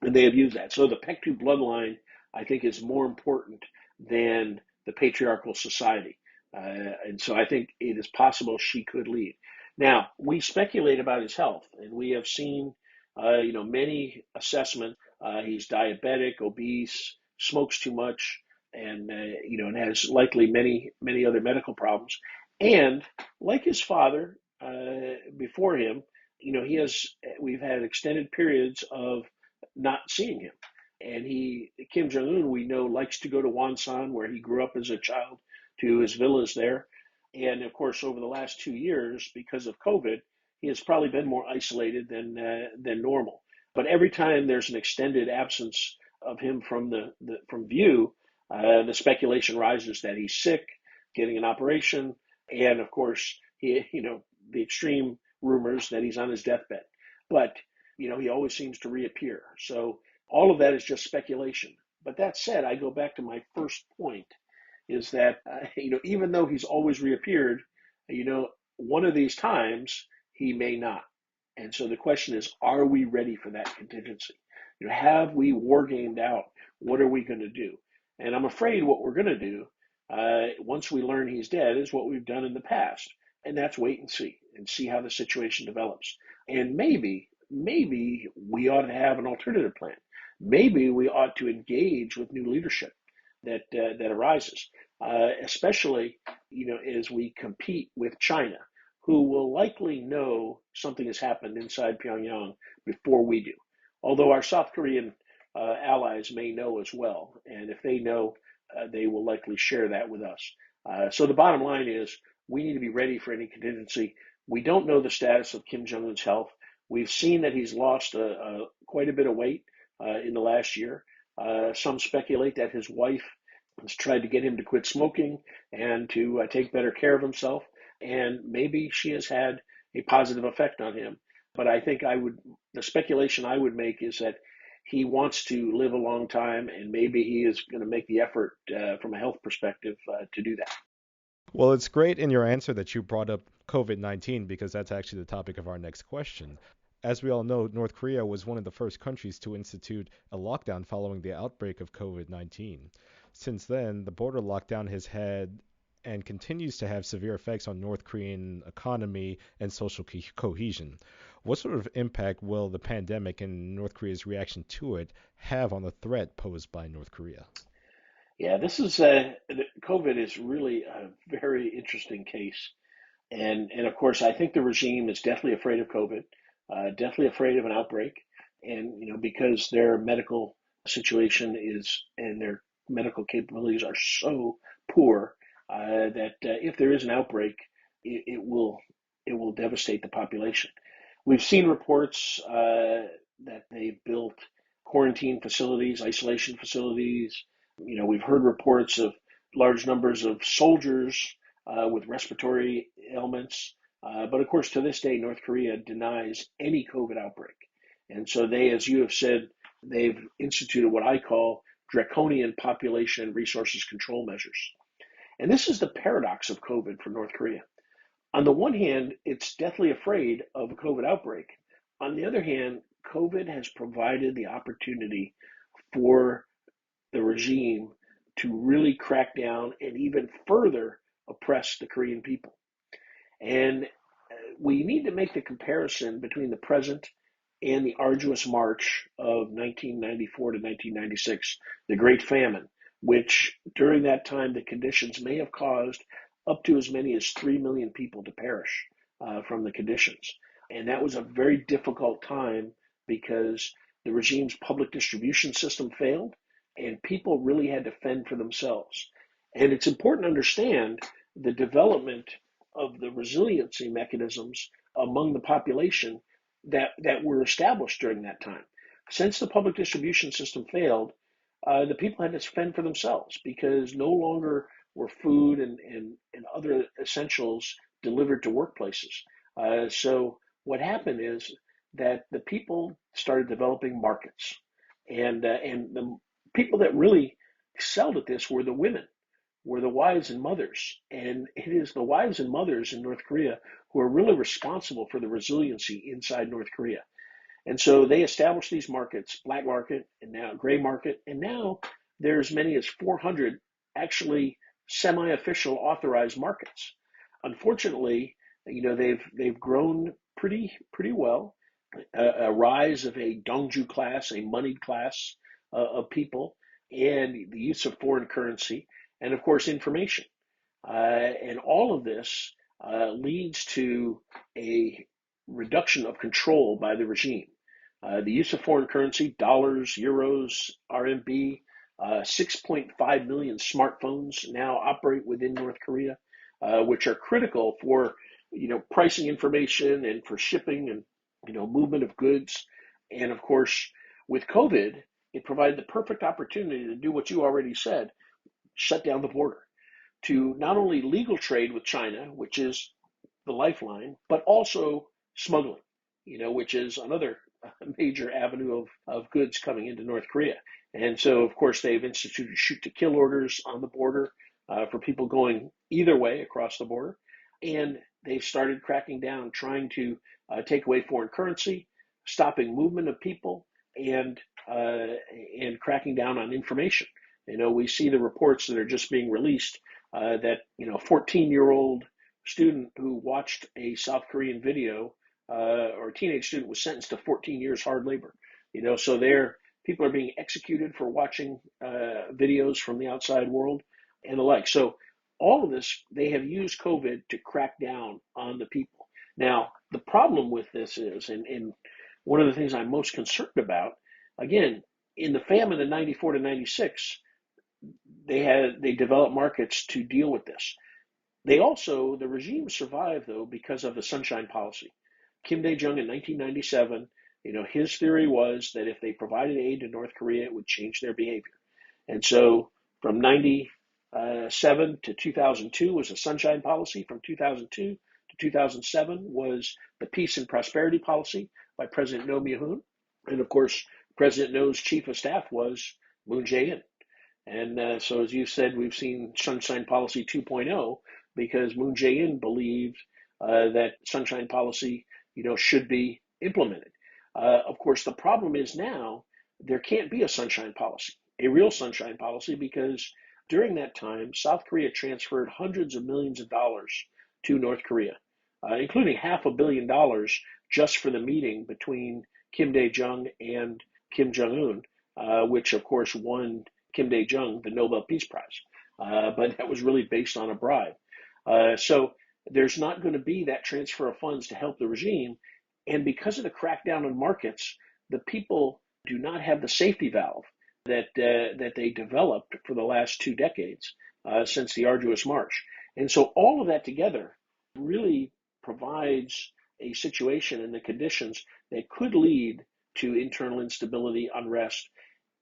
they have used that. So the Paektu bloodline, I think, is more important than the patriarchal society, and so I think it is possible she could lead. Now, we speculate about his health, and we have seen, many assessments. He's diabetic, obese, smokes too much, and has likely many other medical problems. And like his father before him, we've had extended periods of not seeing him. And Kim Jong Un, we know, likes to go to Wonsan, where he grew up as a child, to his villas there. And of course, over the last 2 years, because of COVID, he has probably been more isolated than normal. But every time there's an extended absence of him from view, the speculation rises that he's sick, getting an operation, and of course, the extreme rumors that he's on his deathbed. But he always seems to reappear. So all of that is just speculation. But that said, I go back to my first point, is that even though he's always reappeared, one of these times he may not. And so the question is, are we ready for that contingency? Have we war gamed out? What are we going to do? And I'm afraid what we're going to do once we learn he's dead is what we've done in the past, and that's wait and see how the situation develops. And maybe we ought to have an alternative plan. Maybe we ought to engage with new leadership that arises, especially as we compete with China, who will likely know something has happened inside Pyongyang before we do. Although our South Korean allies may know as well, and if they know, they will likely share that with us. So the bottom line is we need to be ready for any contingency. We don't know the status of Kim Jong-un's health. We've seen that he's lost quite a bit of weight in the last year. Some speculate that his wife has tried to get him to quit smoking and to take better care of himself, and maybe she has had a positive effect on him. But I think the speculation I would make is that he wants to live a long time, and maybe he is going to make the effort from a health perspective to do that. Well, it's great in your answer that you brought up COVID-19 because that's actually the topic of our next question. As we all know, North Korea was one of the first countries to institute a lockdown following the outbreak of COVID-19. Since then, the border lockdown has had and continues to have severe effects on North Korean economy and social cohesion. What sort of impact will the pandemic and North Korea's reaction to it have on the threat posed by North Korea? Yeah, this is COVID is really a very interesting case. And of course, I think the regime is definitely afraid of COVID, definitely afraid of an outbreak, and because their medical situation is and their medical capabilities are so poor that if there is an outbreak, it will devastate the population. We've seen reports that they've built quarantine facilities, isolation facilities. We've heard reports of large numbers of soldiers with respiratory ailments. But of course, to this day, North Korea denies any COVID outbreak. And so they, as you have said, they've instituted what I call draconian population and resources control measures. And this is the paradox of COVID for North Korea. On the one hand, it's deathly afraid of a COVID outbreak. On the other hand, COVID has provided the opportunity for the regime to really crack down and even further oppress the Korean people. And we need to make the comparison between the present and the arduous march of 1994 to 1996, the Great Famine, which during that time the conditions may have caused up to as many as 3 million people to perish from the conditions. And that was a very difficult time because the regime's public distribution system failed and people really had to fend for themselves. And it's important to understand the development of the resiliency mechanisms among the population that were established during that time. Since the public distribution system failed, the people had to fend for themselves because no longer were food and other essentials delivered to workplaces. So what happened is that the people started developing markets, and the people that really excelled at this were the women, were the wives and mothers. And it is the wives and mothers in North Korea who are really responsible for the resiliency inside North Korea. And so they established these markets, black market and now gray market, and now there's many as 400 actually semi-official authorized markets. Unfortunately, they've grown pretty well. A rise of a dongju class, a moneyed class of people, and the use of foreign currency, and of course information. And all of this leads to a reduction of control by the regime. The use of foreign currency, dollars, euros, RMB, 6.5 million smartphones now operate within North Korea, which are critical for pricing information and for shipping and movement of goods. And of course, with COVID, it provided the perfect opportunity to do what you already said, shut down the border to not only legal trade with China, which is the lifeline, but also smuggling, which is another major avenue of goods coming into North Korea. And so, of course, they've instituted shoot to kill orders on the border for people going either way across the border. And they've started cracking down, trying to take away foreign currency, stopping movement of people, and cracking down on information. We see the reports that are just being released that a 14-year-old student who watched a South Korean video or a teenage student was sentenced to 14 years hard labor. So people are being executed for watching videos from the outside world and the like. So all of this, they have used COVID to crack down on the people. Now, the problem with this is, and one of the things I'm most concerned about, again, in the famine in 94 to 96, they developed markets to deal with this. The regime survived though because of the Sunshine Policy. Kim Dae-jung in 1997, his theory was that if they provided aid to North Korea, it would change their behavior. And so from 97 to 2002 was the Sunshine Policy. From 2002 to 2007 was the Peace and Prosperity Policy by President Roh Moo-hyun. And of course, President Roh's chief of staff was Moon Jae-in. And so as you said, we've seen Sunshine Policy 2.0 because Moon Jae-in believed that Sunshine Policy, should be implemented. Of course, the problem is now there can't be a Sunshine Policy, a real Sunshine Policy, because During that time, South Korea transferred hundreds of millions of dollars to North Korea, including $500 million just for the meeting between Kim Dae-jung and Kim Jong-un, which of course won Kim Dae-jung the Nobel Peace Prize. But that was really based on a bribe. So there's not going to be that transfer of funds to help the regime. And because of the crackdown on markets, the people do not have the safety valve that they developed for the last 2 decades since the arduous march. And so all of that together really provides a situation and the conditions that could lead to internal instability, unrest,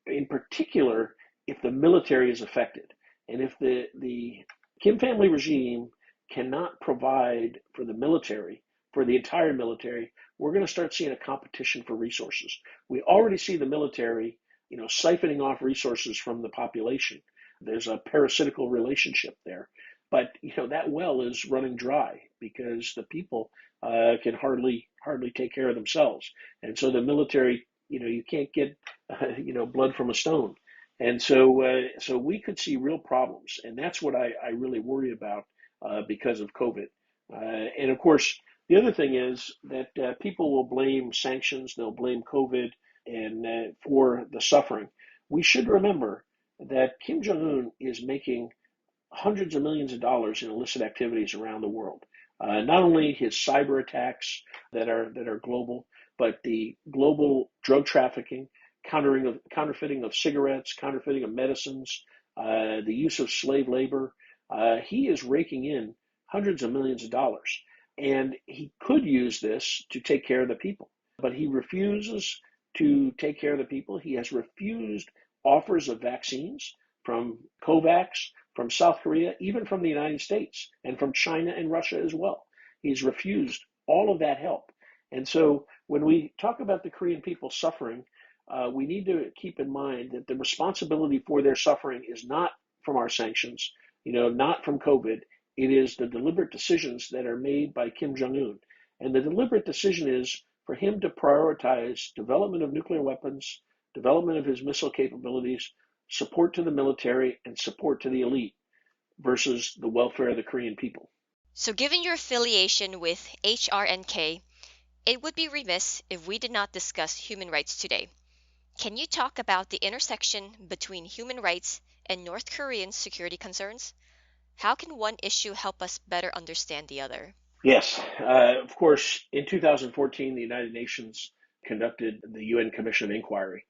in particular if the military is affected. And if the Kim family regime cannot provide for the military, for the entire military, we're going to start seeing a competition for resources. We already see the military, siphoning off resources from the population. There's a parasitical relationship there. But, that well is running dry because the people can hardly take care of themselves. And so the military, you can't get, blood from a stone. And so we could see real problems. And that's what I really worry about because of COVID. And of course, the other thing is that people will blame sanctions, they'll blame COVID and for the suffering. We should remember that Kim Jong-un is making hundreds of millions of dollars in illicit activities around the world. Not only his cyber attacks that are global, but the global drug trafficking, counterfeiting of cigarettes, counterfeiting of medicines, the use of slave labor. He is raking in hundreds of millions of dollars. And he could use this to take care of the people, but he refuses to take care of the people. He has refused offers of vaccines from COVAX, from South Korea, even from the United States, and from China and Russia as well. He's refused all of that help. And so when we talk about the Korean people suffering, we need to keep in mind that the responsibility for their suffering is not from our sanctions, not from COVID. It is the deliberate decisions that are made by Kim Jong-un. And the deliberate decision is for him to prioritize development of nuclear weapons, development of his missile capabilities, support to the military, and support to the elite versus the welfare of the Korean people. So given your affiliation with HRNK, it would be remiss if we did not discuss human rights today. Can you talk about the intersection between human rights and North Korean security concerns? How can one issue help us better understand the other? Yes, of course, in 2014, the United Nations conducted the UN Commission of Inquiry.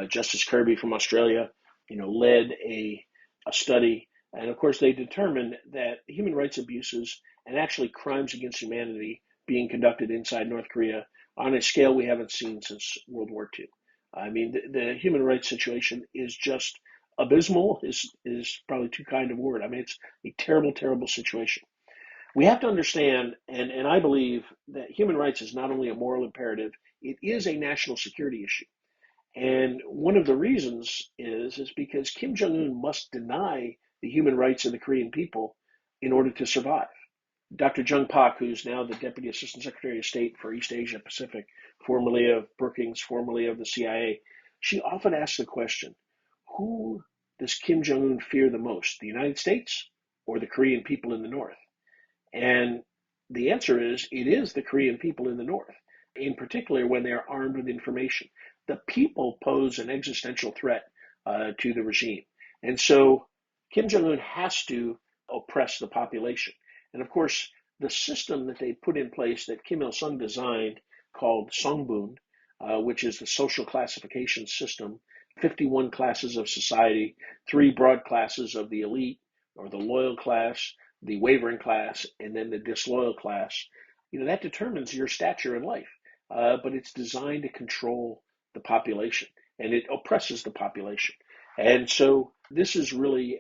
Justice Kirby from Australia, led a study. And of course, they determined that human rights abuses and actually crimes against humanity being conducted inside North Korea on a scale we haven't seen since World War II. I mean, the human rights situation is just abysmal, is probably too kind of a word. I mean, it's a terrible, terrible situation. We have to understand, and I believe that human rights is not only a moral imperative, it is a national security issue. And one of the reasons is because Kim Jong-un must deny the human rights of the Korean people in order to survive. Dr. Jung Pak, who's now the Deputy Assistant Secretary of State for East Asia Pacific, formerly of Brookings, formerly of the CIA, she often asks the question, who does Kim Jong-un fear the most, the United States or the Korean people in the North? And the answer is, it is the Korean people in the North, in particular when they are armed with information. The people pose an existential threat to the regime. And so Kim Jong-un has to oppress the population. And of course, the system that they put in place that Kim Il-sung designed called Songbun, which is the social classification system, 51 classes of society, 3 broad classes of the elite or the loyal class, the wavering class, and then the disloyal class, that determines your stature in life. But it's designed to control the population, and it oppresses the population. And so this is really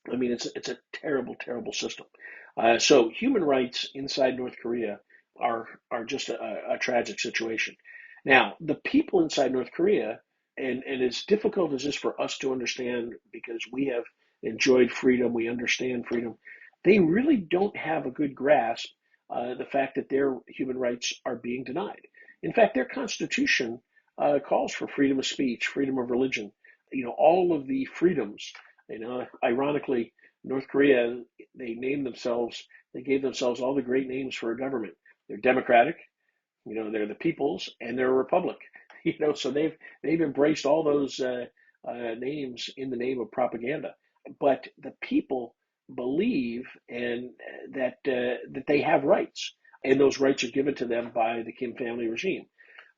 it's a terrible, terrible system. So human rights inside North Korea are just a tragic situation. Now, the people inside North Korea, and as difficult as this for us to understand because we have enjoyed freedom, we understand freedom, they really don't have a good grasp the fact that their human rights are being denied. In fact, their constitution calls for freedom of speech, freedom of religion, all of the freedoms Ironically, North Korea, they gave themselves all the great names for a government. They're democratic, they're the people's, and they're a republic. So they've embraced all those names in the name of propaganda. But the people believe and that they have rights, and those rights are given to them by the Kim family regime.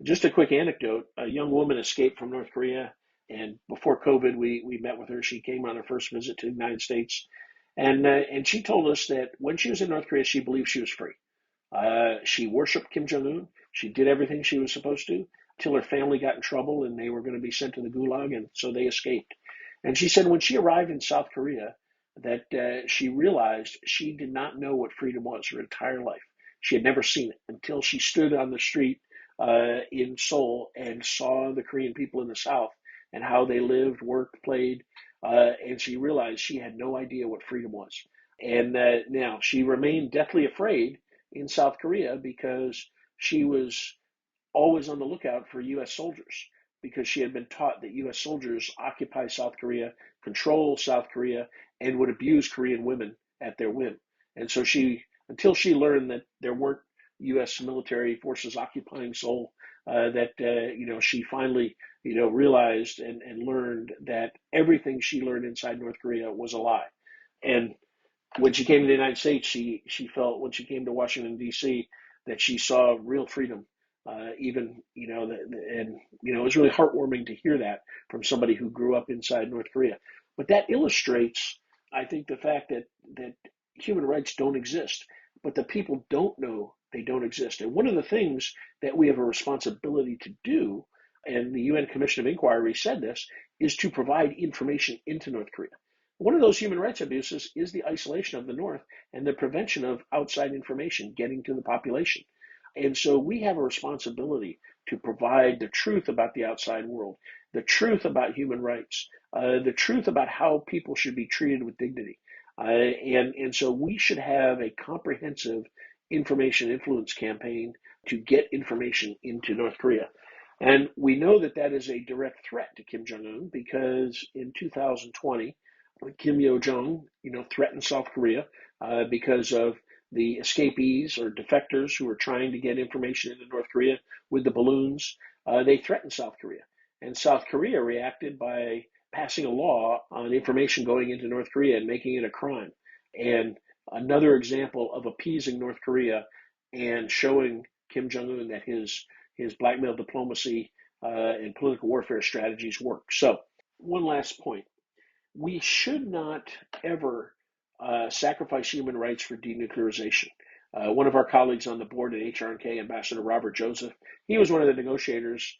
Just a quick anecdote: a young woman escaped from North Korea, and before COVID, we met with her. She came on her first visit to the United States, and she told us that when she was in North Korea, she believed she was free. She worshipped Kim Jong Un. She did everything she was supposed to until her family got in trouble and they were going to be sent to the gulag, and so they escaped. And she said when she arrived in South Korea that she realized she did not know what freedom was her entire life. She had never seen it until she stood on the street in Seoul and saw the Korean people in the South and how they lived, worked, played, and she realized she had no idea what freedom was. And now she remained deathly afraid in South Korea because she was always on the lookout for U.S. soldiers, because she had been taught that U.S. soldiers occupy South Korea, control South Korea, and would abuse Korean women at their whim. And so until she learned that there weren't U.S. military forces occupying Seoul, she finally, realized and learned that everything she learned inside North Korea was a lie. And when she came to the United States, she felt when she came to Washington, D.C., that she saw real freedom. It was really heartwarming to hear that from somebody who grew up inside North Korea. But that illustrates, I think, the fact that human rights don't exist, but the people don't know they don't exist. And one of the things that we have a responsibility to do, and the UN Commission of Inquiry said this, is to provide information into North Korea. One of those human rights abuses is the isolation of the North and the prevention of outside information getting to the population. And so we have a responsibility to provide the truth about the outside world, the truth about human rights, the truth about how people should be treated with dignity. And so we should have a comprehensive information influence campaign to get information into North Korea. And we know that that is a direct threat to Kim Jong-un because in 2020, Kim Yo-jong, threatened South Korea because of the escapees or defectors who were trying to get information into North Korea with the balloons. They threatened South Korea. And South Korea reacted by passing a law on information going into North Korea and making it a crime. And another example of appeasing North Korea and showing Kim Jong-un that his blackmail diplomacy and political warfare strategies work. So one last point. We should not ever sacrifice human rights for denuclearization. One of our colleagues on the board at HRNK, Ambassador Robert Joseph, he was one of the negotiators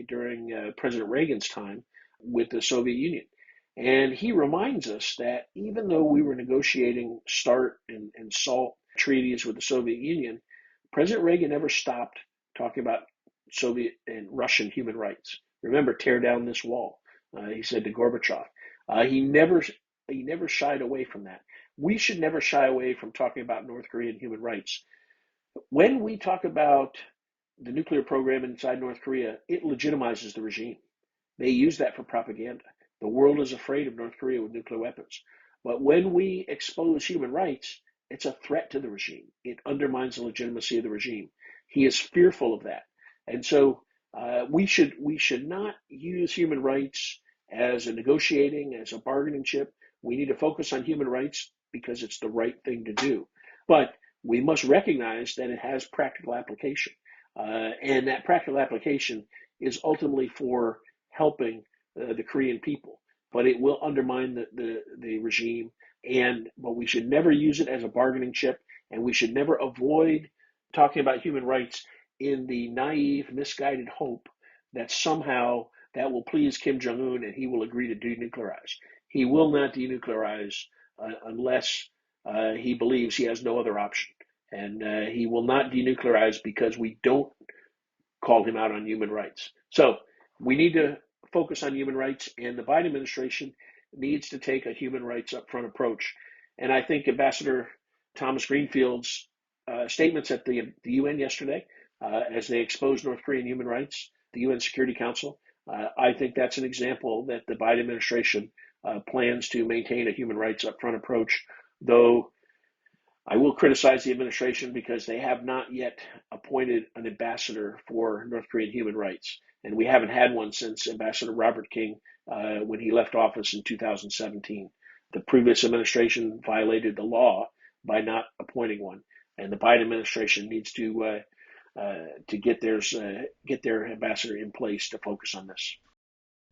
during President Reagan's time with the Soviet Union. And he reminds us that even though we were negotiating START and SALT treaties with the Soviet Union, President Reagan never stopped talking about Soviet and Russian human rights. Remember, tear down this wall, he said to Gorbachev. He never shied away from that. We should never shy away from talking about North Korean human rights. When we talk about the nuclear program inside North Korea, it legitimizes the regime. They use that for propaganda. The world is afraid of North Korea with nuclear weapons. But when we expose human rights, it's a threat to the regime. It undermines the legitimacy of the regime. He is fearful of that. And so we should not use human rights as a negotiating, as a bargaining chip. We need to focus on human rights because it's the right thing to do. But we must recognize that it has practical application. And that practical application is ultimately for helping the Korean people. But it will undermine the regime. But we should never use it as a bargaining chip. And we should never avoid talking about human rights in the naive, misguided hope that somehow that will please Kim Jong-un and he will agree to denuclearize. He will not denuclearize unless he believes he has no other option. And he will not denuclearize because we don't call him out on human rights. So we need to focus on human rights, and the Biden administration needs to take a human rights upfront approach. And I think Ambassador Thomas Greenfield's statements at the UN yesterday, as they exposed North Korean human rights, the UN Security Council, I think that's an example that the Biden administration plans to maintain a human rights upfront approach, though I will criticize the administration because they have not yet appointed an ambassador for North Korean human rights. And we haven't had one since Ambassador Robert King when he left office in 2017. The previous administration violated the law by not appointing one. And the Biden administration needs to get their ambassador in place to focus on this.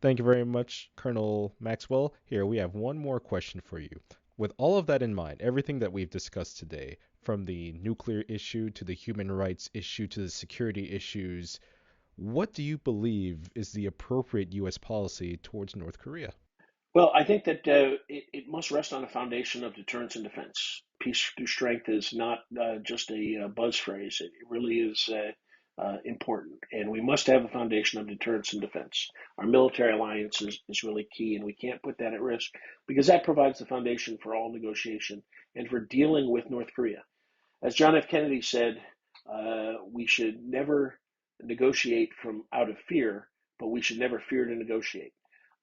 Thank you very much, Colonel Maxwell. Here, we have one more question for you. With all of that in mind, everything that we've discussed today, from the nuclear issue to the human rights issue to the security issues, what do you believe is the appropriate U.S. policy towards North Korea? Well, I think that it must rest on a foundation of deterrence and defense. Peace through strength is not just a buzz phrase. It really is important. And we must have a foundation of deterrence and defense. Our military alliance is really key, and we can't put that at risk because that provides the foundation for all negotiation and for dealing with North Korea. As John F. Kennedy said, we should never negotiate from out of fear, but we should never fear to negotiate.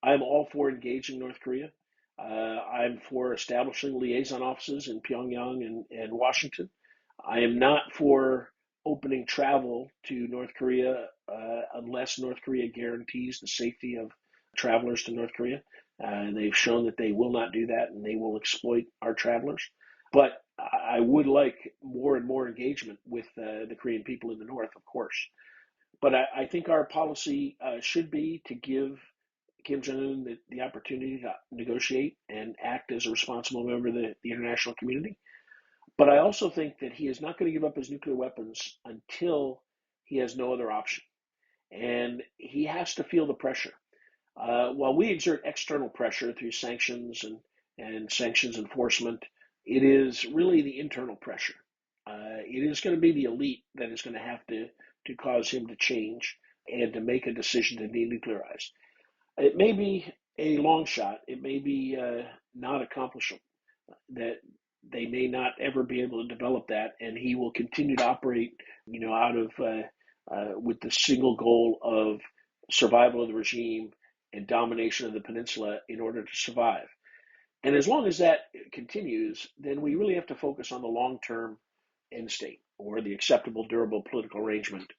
I'm all for engaging North Korea. I'm for establishing liaison offices in Pyongyang and Washington. I am not for opening travel to North Korea unless North Korea guarantees the safety of travelers to North Korea. They've shown that they will not do that, and they will exploit our travelers. But I would like more and more engagement with the Korean people in the North, of course. But I think our policy should be to give Kim Jong-un the opportunity to negotiate and act as a responsible member of the international community. But I also think that he is not going to give up his nuclear weapons until he has no other option. And he has to feel the pressure. While we exert external pressure through sanctions and sanctions enforcement, it is really the internal pressure. It is going to be the elite that is going to have to cause him to change and to make a decision to denuclearize. It may be a long shot. It may be not accomplishable. That they may not ever be able to develop that, and he will continue to operate, out of with the single goal of survival of the regime and domination of the peninsula in order to survive. And as long as that continues, then we really have to focus on the long-term end state or the acceptable, durable political arrangement,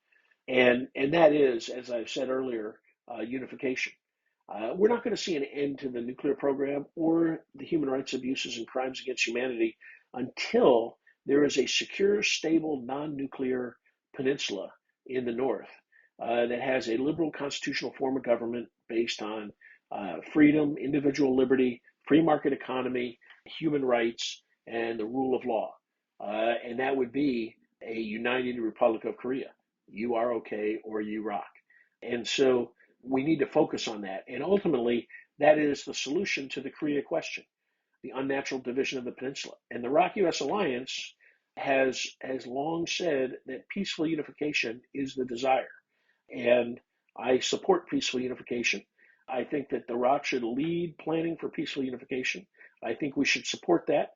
and that is, as I've said earlier, unification. We're not going to see an end to the nuclear program or the human rights abuses and crimes against humanity until there is a secure, stable, non-nuclear peninsula in the North that has a liberal constitutional form of government based on freedom, individual liberty, free market economy, human rights, and the rule of law. And that would be a united Republic of Korea. You are okay or you rock. And so we need to focus on that. And ultimately, that is the solution to the Korea question, the unnatural division of the peninsula. And the ROC-US alliance has long said that peaceful unification is the desire. And I support peaceful unification. I think that the ROC should lead planning for peaceful unification. I think we should support that.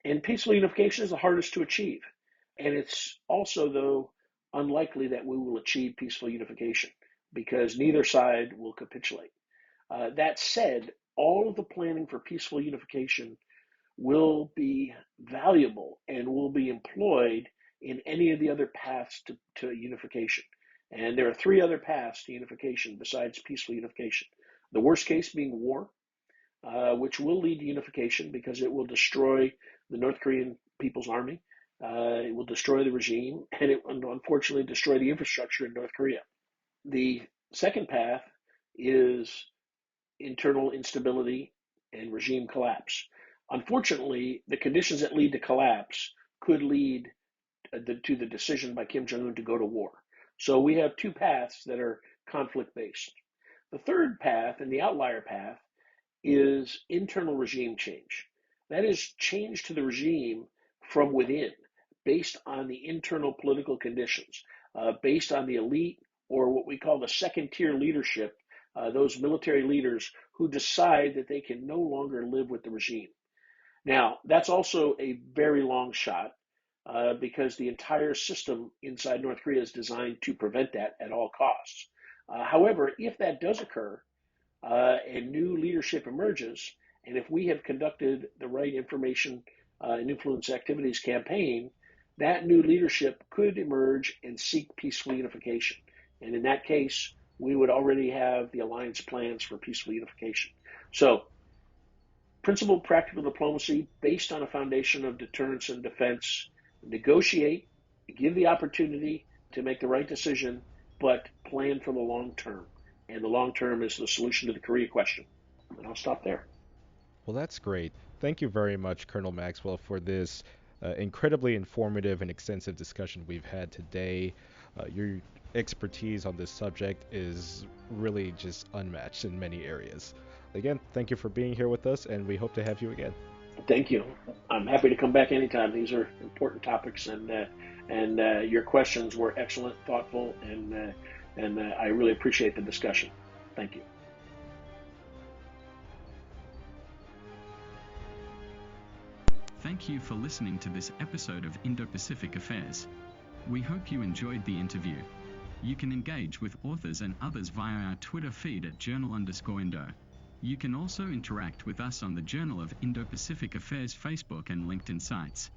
And peaceful unification is the hardest to achieve. And it's also, though, unlikely that we will achieve peaceful unification because neither side will capitulate. That said, all of the planning for peaceful unification will be valuable and will be employed in any of the other paths to unification. And there are three other paths to unification besides peaceful unification. The worst case being war, which will lead to unification because it will destroy the North Korean People's Army. It will destroy the regime, and it will unfortunately destroy the infrastructure in North Korea. The second path is internal instability and regime collapse. Unfortunately, the conditions that lead to collapse could lead to the decision by Kim Jong-un to go to war. So we have two paths that are conflict-based. The third path, and the outlier path, is internal regime change. That is change to the regime from within, based on the internal political conditions, based on the elite or what we call the second-tier leadership, those military leaders who decide that they can no longer live with the regime. Now, that's also a very long shot because the entire system inside North Korea is designed to prevent that at all costs. However, if that does occur, and new leadership emerges, and if we have conducted the right information and influence activities campaign, that new leadership could emerge and seek peaceful unification. And in that case, we would already have the alliance plans for peaceful unification. So, principled practical diplomacy based on a foundation of deterrence and defense, negotiate, give the opportunity to make the right decision, but plan for the long term. And the long term is the solution to the Korea question. And I'll stop there. Well, that's great. Thank you very much, Colonel Maxwell, for this incredibly informative and extensive discussion we've had today. Your expertise on this subject is really just unmatched in many areas. Again, thank you for being here with us, and we hope to have you again. Thank you. I'm happy to come back anytime. These are important topics, and your questions were excellent, thoughtful, and I really appreciate the discussion. Thank you. Thank you for listening to this episode of Indo-Pacific Affairs. We hope you enjoyed the interview. You can engage with authors and others via our Twitter feed at journal_Indo. You can also interact with us on the Journal of Indo-Pacific Affairs Facebook and LinkedIn sites.